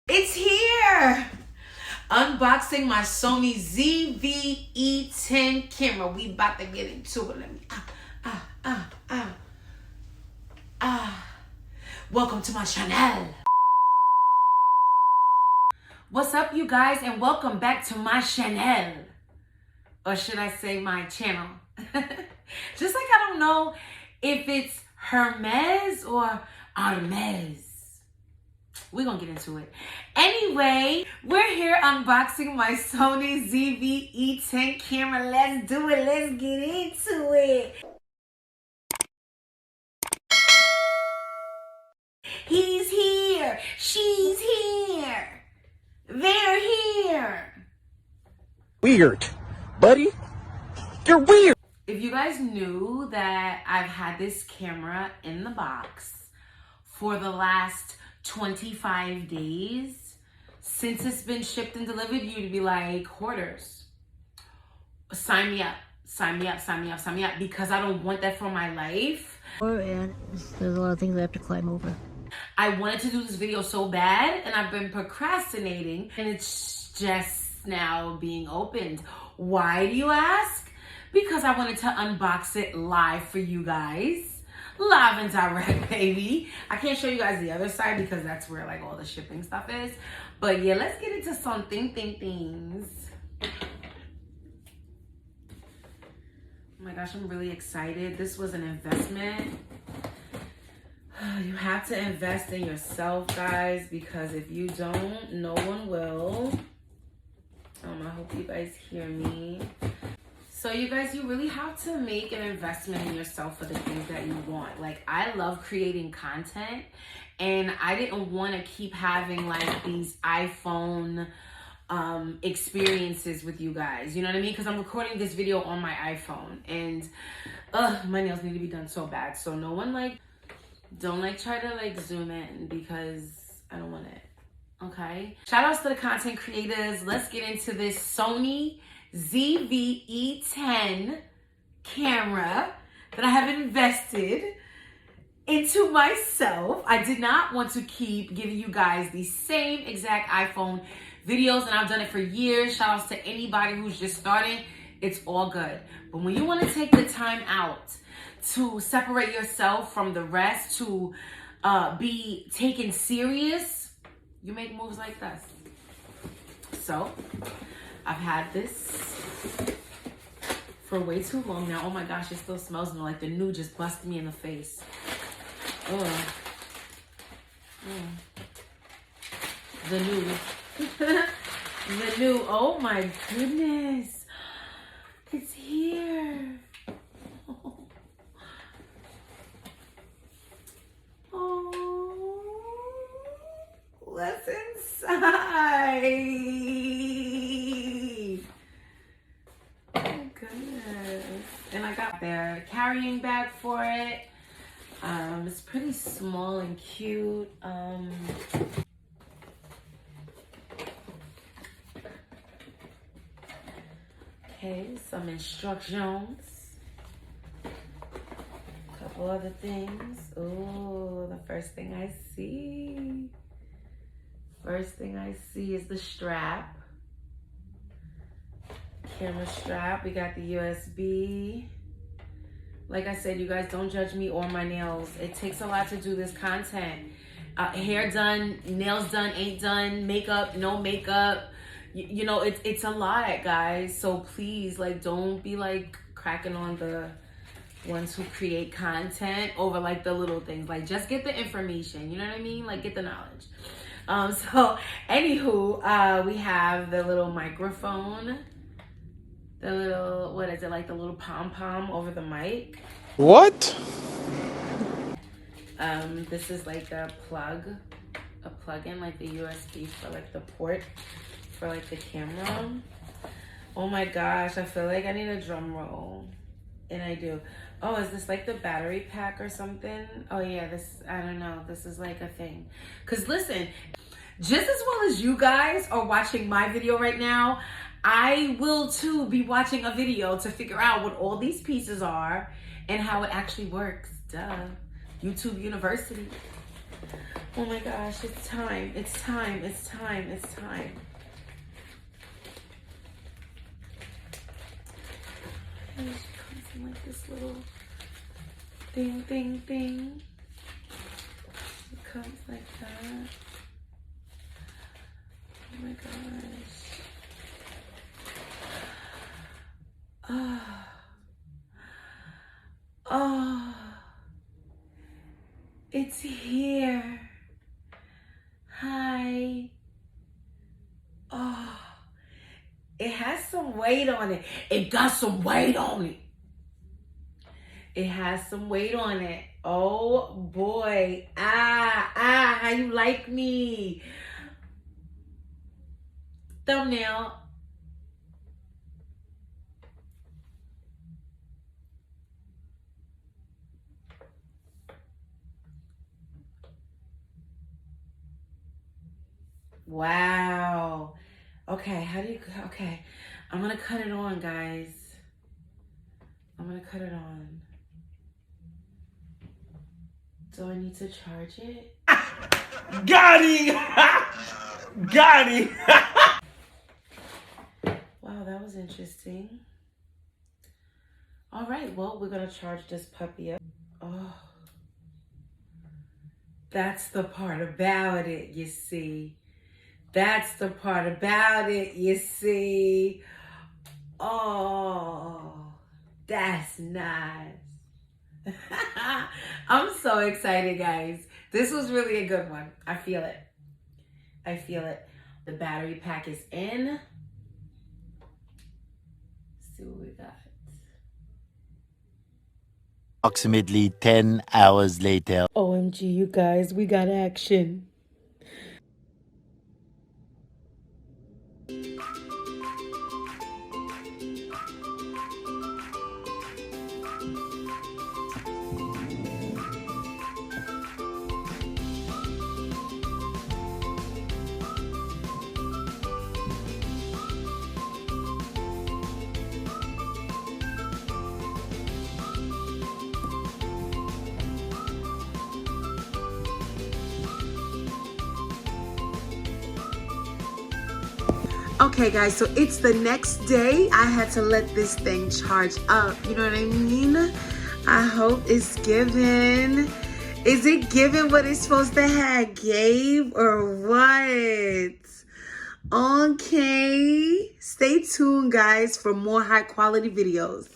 It's here! Unboxing my Sony E-10 camera. We about to get into it. Let me, Welcome to my channel. What's up, you guys, and welcome back to my channel. Or should I say my channel? Just like I don't know if it's Hermes or Hermes. We're gonna get into it. Anyway, we're here unboxing my Sony E-10 camera. Let's do it. Let's get into it. He's here. She's here. They're here. Weird. Buddy, you're weird. If you guys knew that I've had this camera in the box for the last 25 days since it's been shipped and delivered, you'd be like, hoarders, sign me up, sign me up, sign me up, sign me up, because I don't want that for my life. And there's a lot of things I have to climb over. I wanted to do this video so bad, and I've been procrastinating, and it's just now being opened. Why, do you ask? Because I wanted to unbox it live for you guys. Live and direct, baby. I can't show you guys the other side because that's where like all the shipping stuff is. But yeah, let's get into some things. Oh my gosh, I'm really excited. This was an investment. You have to invest in yourself, guys, because if you don't, no one will. I hope you guys hear me. So you guys, you really have to make an investment in yourself for the things that you want. Like, I love creating content, and I didn't want to keep having like these iPhone experiences with you guys. You know what I mean? Because I'm recording this video on my iPhone, and my nails need to be done so bad. So no one don't try to zoom in because I don't want it. Okay. Shout outs to the content creators. Let's get into this Sony E-10 camera that I have invested into myself. I did not want to keep giving you guys the same exact iPhone videos, and I've done it for years. Shout outs to anybody who's just starting. It's all good. But when you want to take the time out to separate yourself from the rest, to be taken serious, you make moves like this. So I've had this for way too long now. Oh my gosh, it still smells like the new just busted me in the face. The new. The new. Oh my goodness. It's here. Oh, what's inside? Oh goodness. And I got the carrying bag for it. It's pretty small and cute. Okay, some instructions. Couple other things. Oh, the first thing I see. First thing I see is the strap. Camera strap. We got the USB. Like I said, you guys, don't judge me or my nails. It takes a lot to do this content. Hair done, nails done, ain't done, makeup, no makeup. You know, it's a lot, guys. So please, don't be cracking on the ones who create content over the little things. Just get the information, you know what I mean? Get the knowledge. So anywho, we have the little microphone, the little, what is it, the little pom-pom over the mic. What? This is a plug-in, the USB for the port for the camera. Oh my gosh, I feel like I need a drum roll. And I do. Oh, is this the battery pack or something? Oh yeah, this, I don't know. This is a thing. Cause listen, just as well as you guys are watching my video right now, I will too be watching a video to figure out what all these pieces are and how it actually works. Duh. YouTube University. Oh my gosh, it's time. It's time. It's time. It's time. And she comes in like this little thing. It comes like that. Oh my gosh. Oh, it's here. Hi. Oh, it has some weight on it. It got some weight on it. It has some weight on it. Oh boy. How you like me? Thumbnail. Wow. Okay, okay. I'm gonna cut it on, guys. I'm gonna cut it on. Do I need to charge it? Got him! Got him! Wow, that was interesting. All right, well, we're gonna charge this puppy up. Oh, that's the part about it, you see. That's the part about it, you see. Oh, that's nice. I'm so excited, guys. This was really a good one. I feel it. I feel it. The battery pack is in. Let's see what we got. Approximately 10 hours later. OMG, you guys, we got action. Okay guys, so it's the next day. I had to let this thing charge up, you know what I mean? I hope it's giving. Is it giving what it's supposed to have, Gabe, or what? Okay, stay tuned guys for more high quality videos.